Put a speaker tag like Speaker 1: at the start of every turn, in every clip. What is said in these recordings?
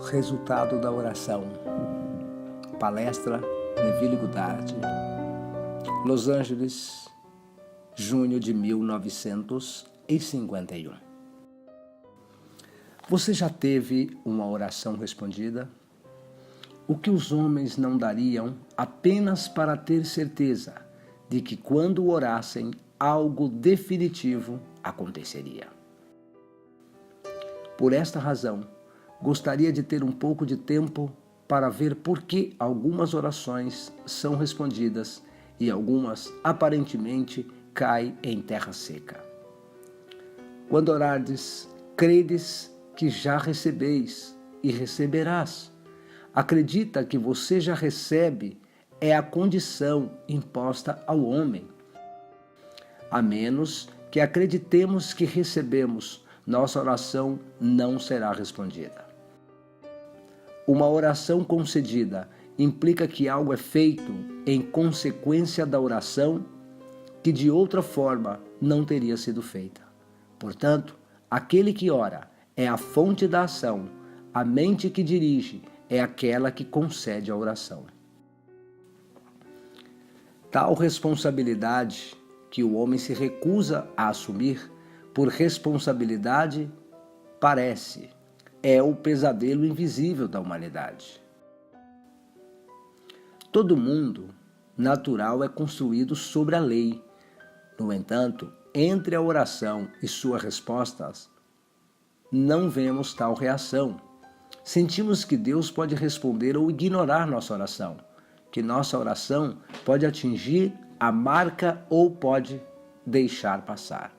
Speaker 1: Resultado da oração. Palestra Neville Goddard, Los Angeles, junho de 1951. Você já teve uma oração respondida? O que os homens não dariam apenas para ter certeza de que quando orassem, algo definitivo aconteceria. Por esta razão, gostaria de ter um pouco de tempo para ver por que algumas orações são respondidas e algumas aparentemente caem em terra seca. Quando orardes, credes que já recebeis e receberás. Acredita que você já recebe é a condição imposta ao homem. A menos que acreditemos que recebemos, nossa oração não será respondida. Uma oração concedida implica que algo é feito em consequência da oração que de outra forma não teria sido feita. Portanto, aquele que ora é a fonte da ação, a mente que dirige é aquela que concede a oração. Tal responsabilidade que o homem se recusa a assumir por responsabilidade é o pesadelo invisível da humanidade. Todo mundo natural é construído sobre a lei. No entanto, entre a oração e suas respostas, não vemos tal reação. Sentimos que Deus pode responder ou ignorar nossa oração, que nossa oração pode atingir a marca ou pode deixar passar.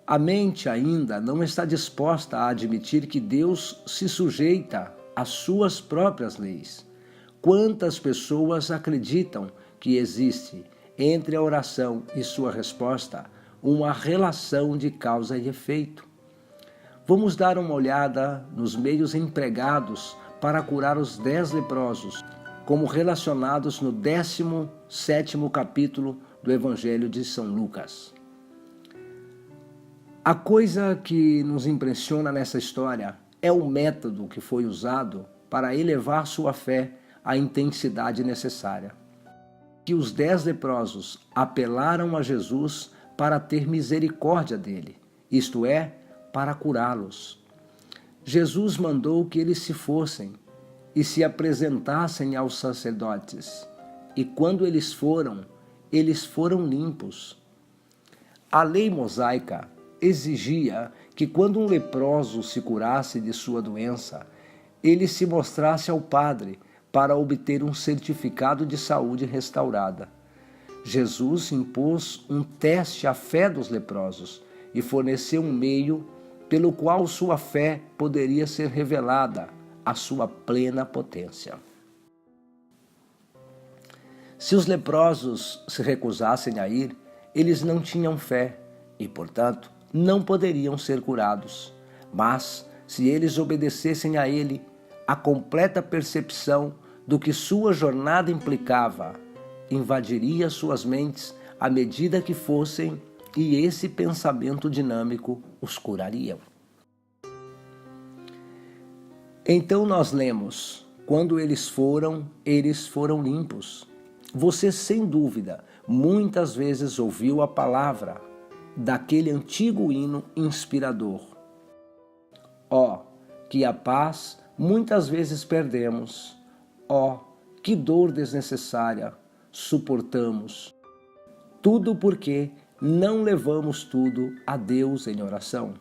Speaker 1: A mente ainda não está disposta a admitir que Deus se sujeita às suas próprias leis. Quantas pessoas acreditam que existe entre a oração e sua resposta uma relação de causa e efeito? Vamos dar uma olhada nos meios empregados para curar os 10 leprosos, como relacionados no 17º capítulo do Evangelho de São Lucas. A coisa que nos impressiona nessa história é o método que foi usado para elevar sua fé à intensidade necessária. Que os 10 leprosos apelaram a Jesus para ter misericórdia dele, isto é, para curá-los. Jesus mandou que eles se fossem e se apresentassem aos sacerdotes, e quando eles foram limpos. A lei mosaica exigia que quando um leproso se curasse de sua doença, ele se mostrasse ao padre para obter um certificado de saúde restaurada. Jesus impôs um teste à fé dos leprosos e forneceu um meio pelo qual sua fé poderia ser revelada à sua plena potência. Se os leprosos se recusassem a ir, eles não tinham fé e, portanto, não poderiam ser curados. Mas, se eles obedecessem a ele, a completa percepção do que sua jornada implicava invadiria suas mentes à medida que fossem, e esse pensamento dinâmico os curariam. Então nós lemos, quando eles foram limpos. Você, sem dúvida, muitas vezes ouviu a palavra daquele antigo hino inspirador. Ó, que a paz muitas vezes perdemos. Ó, que dor desnecessária suportamos. Tudo porque não levamos tudo a Deus em oração.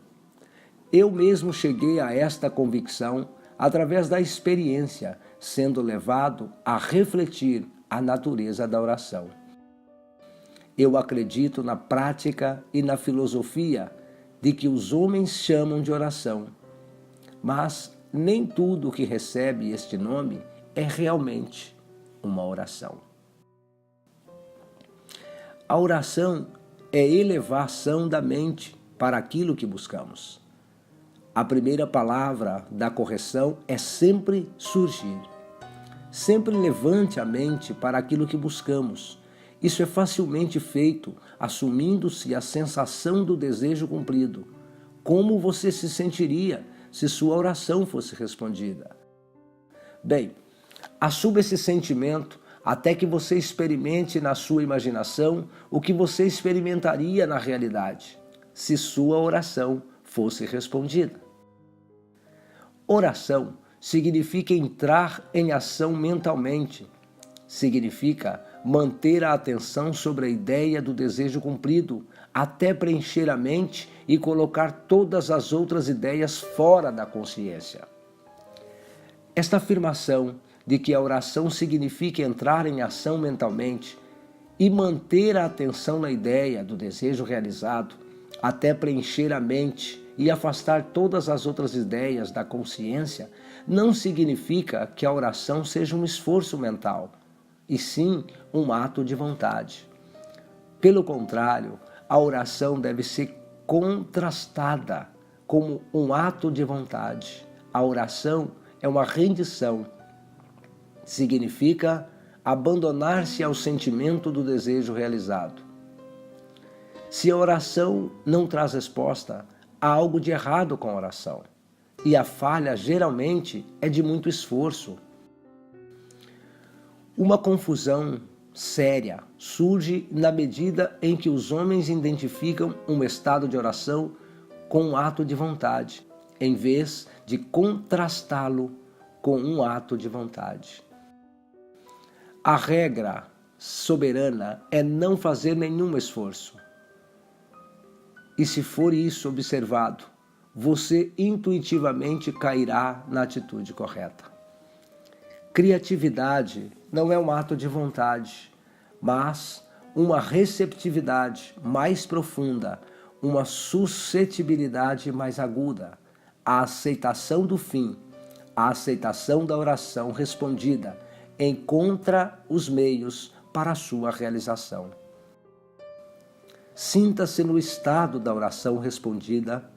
Speaker 1: Eu mesmo cheguei a esta convicção através da experiência, sendo levado a refletir a natureza da oração. Eu acredito na prática e na filosofia de que os homens chamam de oração, mas nem tudo que recebe este nome é realmente uma oração. A oração é elevação da mente para aquilo que buscamos. A primeira palavra da correção é sempre surgir. Sempre levante a mente para aquilo que buscamos. Isso é facilmente feito assumindo-se a sensação do desejo cumprido. Como você se sentiria se sua oração fosse respondida. Bem, assuma esse sentimento até que você experimente na sua imaginação o que você experimentaria na realidade, se sua oração fosse respondida. Oração significa entrar em ação mentalmente. Significa manter a atenção sobre a ideia do desejo cumprido até preencher a mente e colocar todas as outras ideias fora da consciência. Esta afirmação de que a oração significa entrar em ação mentalmente e manter a atenção na ideia do desejo realizado até preencher a mente e afastar todas as outras ideias da consciência não significa que a oração seja um esforço mental, e sim um ato de vontade. Pelo contrário, a oração deve ser contrastada como um ato de vontade. A oração é uma rendição. Significa abandonar-se ao sentimento do desejo realizado. Se a oração não traz resposta, há algo de errado com a oração. E a falha, geralmente, é de muito esforço. Uma confusão séria surge na medida em que os homens identificam um estado de oração com um ato de vontade, em vez de contrastá-lo com um ato de vontade. A regra soberana é não fazer nenhum esforço. E se for isso observado, você intuitivamente cairá na atitude correta. Criatividade não é um ato de vontade, mas uma receptividade mais profunda, uma suscetibilidade mais aguda, a aceitação do fim, a aceitação da oração respondida, encontra os meios para a sua realização. Sinta-se no estado da oração respondida,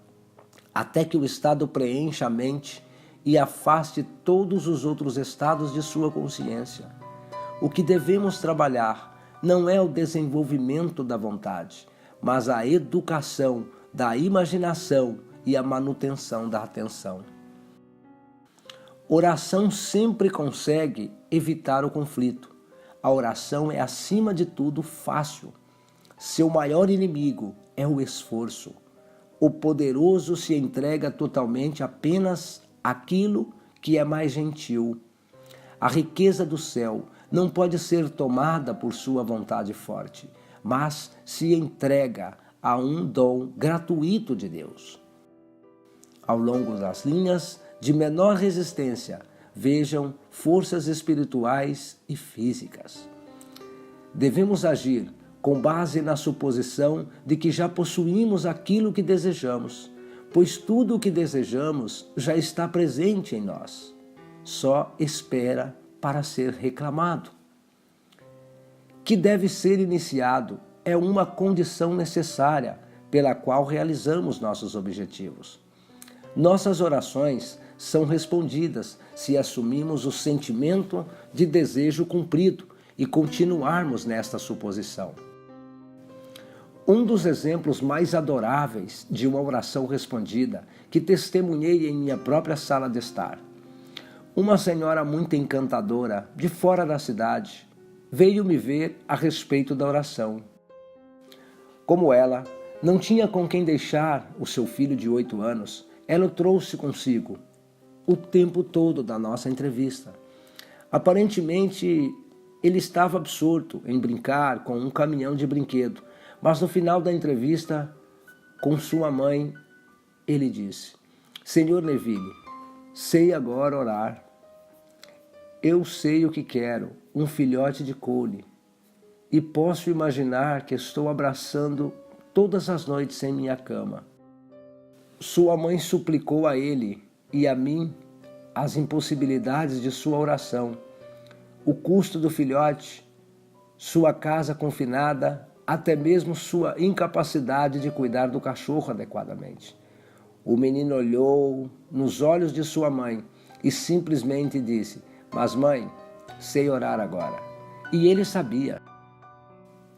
Speaker 1: até que o estado preencha a mente e afaste todos os outros estados de sua consciência. O que devemos trabalhar não é o desenvolvimento da vontade, mas a educação da imaginação e a manutenção da atenção. Oração sempre consegue evitar o conflito. A oração é, acima de tudo, fácil. Seu maior inimigo é o esforço. O poderoso se entrega totalmente apenas àquilo que é mais gentil. A riqueza do céu não pode ser tomada por sua vontade forte, mas se entrega a um dom gratuito de Deus. Ao longo das linhas de menor resistência, vejam forças espirituais e físicas. Devemos agir com base na suposição de que já possuímos aquilo que desejamos, pois tudo o que desejamos já está presente em nós, só espera para ser reclamado. Que deve ser iniciado é uma condição necessária pela qual realizamos nossos objetivos. Nossas orações são respondidas se assumimos o sentimento de desejo cumprido e continuarmos nesta suposição. Um dos exemplos mais adoráveis de uma oração respondida que testemunhei em minha própria sala de estar. Uma senhora muito encantadora, de fora da cidade, veio me ver a respeito da oração. Como ela não tinha com quem deixar o seu filho de 8 anos, ela o trouxe consigo o tempo todo da nossa entrevista. Aparentemente, ele estava absorto em brincar com um caminhão de brinquedo, mas no final da entrevista, com sua mãe, ele disse: Senhor Neville, sei agora orar. Eu sei o que quero, um filhote de coule, e posso imaginar que estou abraçando todas as noites em minha cama. Sua mãe suplicou a ele e a mim as impossibilidades de sua oração, o custo do filhote, sua casa confinada, até mesmo sua incapacidade de cuidar do cachorro adequadamente. O menino olhou nos olhos de sua mãe e simplesmente disse: Mas mãe, sei orar agora. E ele sabia.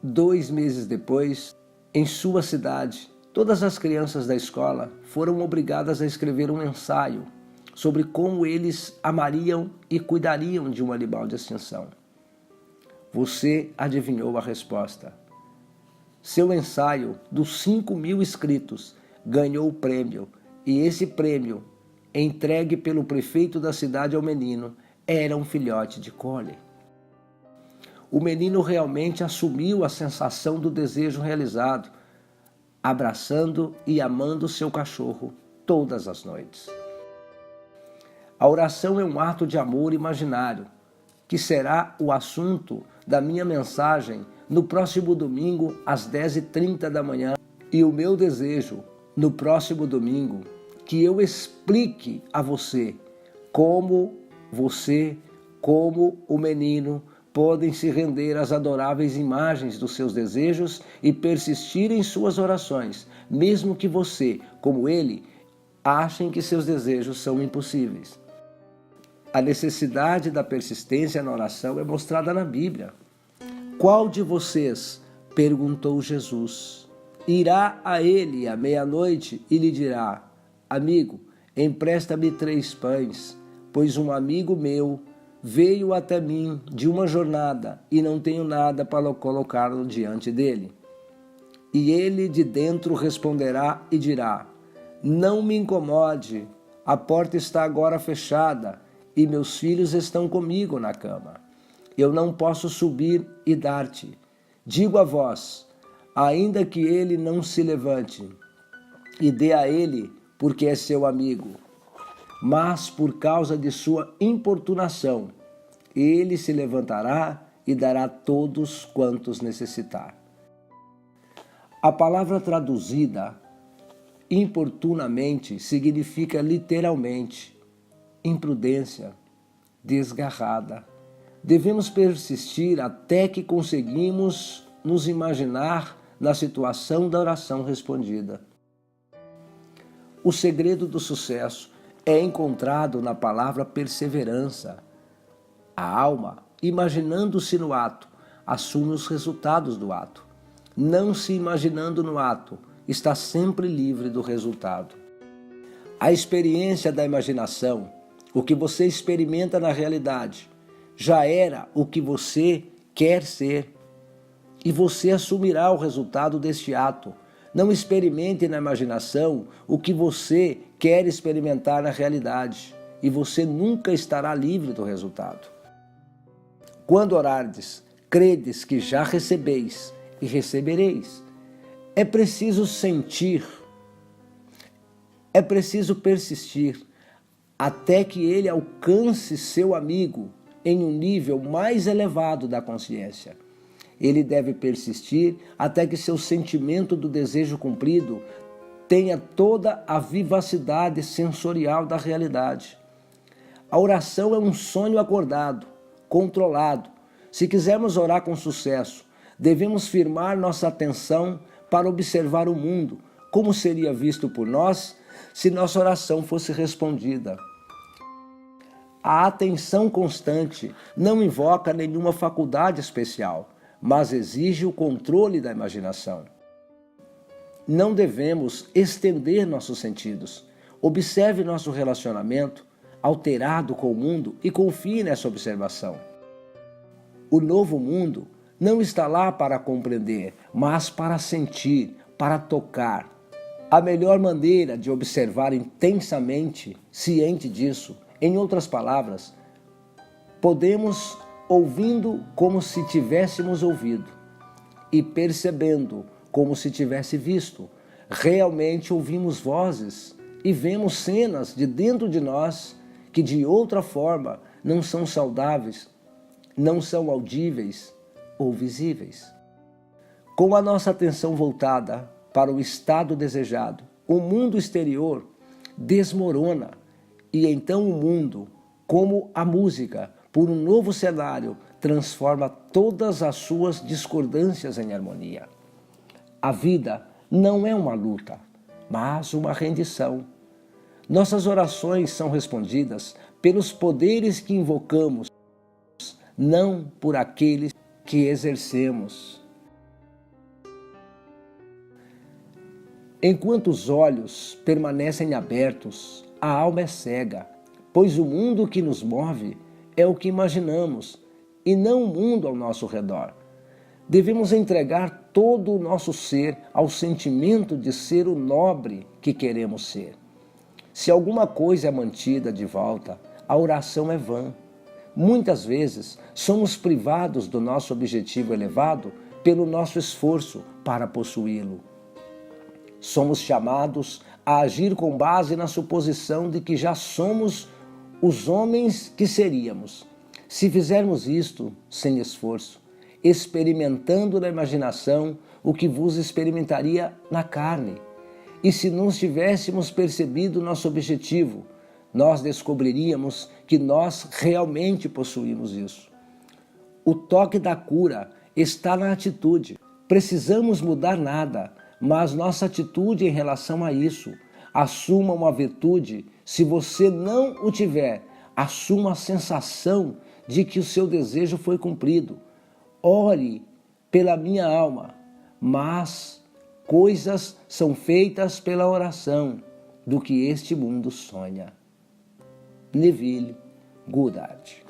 Speaker 1: 2 meses depois, em sua cidade, Todas as crianças da escola foram obrigadas a escrever um ensaio sobre como eles amariam e cuidariam de um animal de extinção. Você adivinhou a resposta. Seu ensaio, dos 5.000 inscritos, ganhou o prêmio, e esse prêmio, entregue pelo prefeito da cidade ao menino, era um filhote de Collie. O menino realmente assumiu a sensação do desejo realizado, abraçando e amando seu cachorro todas as noites. A oração é um ato de amor imaginário, que será o assunto da minha mensagem no próximo domingo às 10h30 da manhã. E o meu desejo, no próximo domingo, que eu explique a você, como o menino, podem se render às adoráveis imagens dos seus desejos e persistir em suas orações, mesmo que você, como ele, achem que seus desejos são impossíveis. A necessidade da persistência na oração é mostrada na Bíblia. Qual de vocês, perguntou Jesus, irá a ele à meia-noite e lhe dirá: amigo, empresta-me 3 pães, pois um amigo meu veio até mim de uma jornada e não tenho nada para colocá-lo diante dele? E ele de dentro responderá e dirá: não me incomode, a porta está agora fechada e meus filhos estão comigo na cama. Eu não posso subir e dar-te. Digo a vós, ainda que ele não se levante e dê a ele, porque é seu amigo, mas por causa de sua importunação, ele se levantará e dará a todos quantos necessitar. A palavra traduzida importunamente significa literalmente imprudência, desgarrada. Devemos persistir até que conseguimos nos imaginar na situação da oração respondida. O segredo do sucesso é encontrado na palavra perseverança. A alma, imaginando-se no ato, assume os resultados do ato. Não se imaginando no ato, está sempre livre do resultado. A experiência da imaginação, o que você experimenta na realidade, já era o que você quer ser. E você assumirá o resultado deste ato. Não experimente na imaginação o que você quer experimentar na realidade, e você nunca estará livre do resultado. Quando orardes, credes que já recebeis e recebereis. É preciso sentir, é preciso persistir, até que ele alcance seu amigo em um nível mais elevado da consciência. Ele deve persistir até que seu sentimento do desejo cumprido tenha toda a vivacidade sensorial da realidade. A oração é um sonho acordado, controlado. Se quisermos orar com sucesso, devemos firmar nossa atenção para observar o mundo, como seria visto por nós se nossa oração fosse respondida. A atenção constante não invoca nenhuma faculdade especial, mas exige o controle da imaginação. Não devemos estender nossos sentidos. Observe nosso relacionamento alterado com o mundo e confie nessa observação. O novo mundo não está lá para compreender, mas para sentir, para tocar. A melhor maneira de observar intensamente, ciente disso, em outras palavras, podemos ouvindo como se tivéssemos ouvido e percebendo como se tivesse visto. Realmente ouvimos vozes e vemos cenas de dentro de nós que de outra forma não são saudáveis, não são audíveis ou visíveis. Com a nossa atenção voltada para o estado desejado, o mundo exterior desmorona e então o mundo, como a música, por um novo cenário, transforma todas as suas discordâncias em harmonia. A vida não é uma luta, mas uma rendição. Nossas orações são respondidas pelos poderes que invocamos, não por aqueles que exercemos. Enquanto os olhos permanecem abertos, a alma é cega, pois o mundo que nos move é o que imaginamos e não o mundo ao nosso redor. Devemos entregar todo o nosso ser ao sentimento de ser o nobre que queremos ser. Se alguma coisa é mantida de volta, a oração é vã. Muitas vezes somos privados do nosso objetivo elevado pelo nosso esforço para possuí-lo. Somos chamados a agir com base na suposição de que já somos os homens que seríamos. Se fizermos isto sem esforço, experimentando na imaginação o que vos experimentaria na carne, e se não tivéssemos percebido nosso objetivo, nós descobriríamos que nós realmente possuímos isso. O toque da cura está na atitude. Precisamos mudar nada, mas nossa atitude em relação a isso. Assuma uma virtude. Se você não o tiver, assuma a sensação de que o seu desejo foi cumprido. Ore pela minha alma, mas coisas são feitas pela oração do que este mundo sonha. Neville Goddard.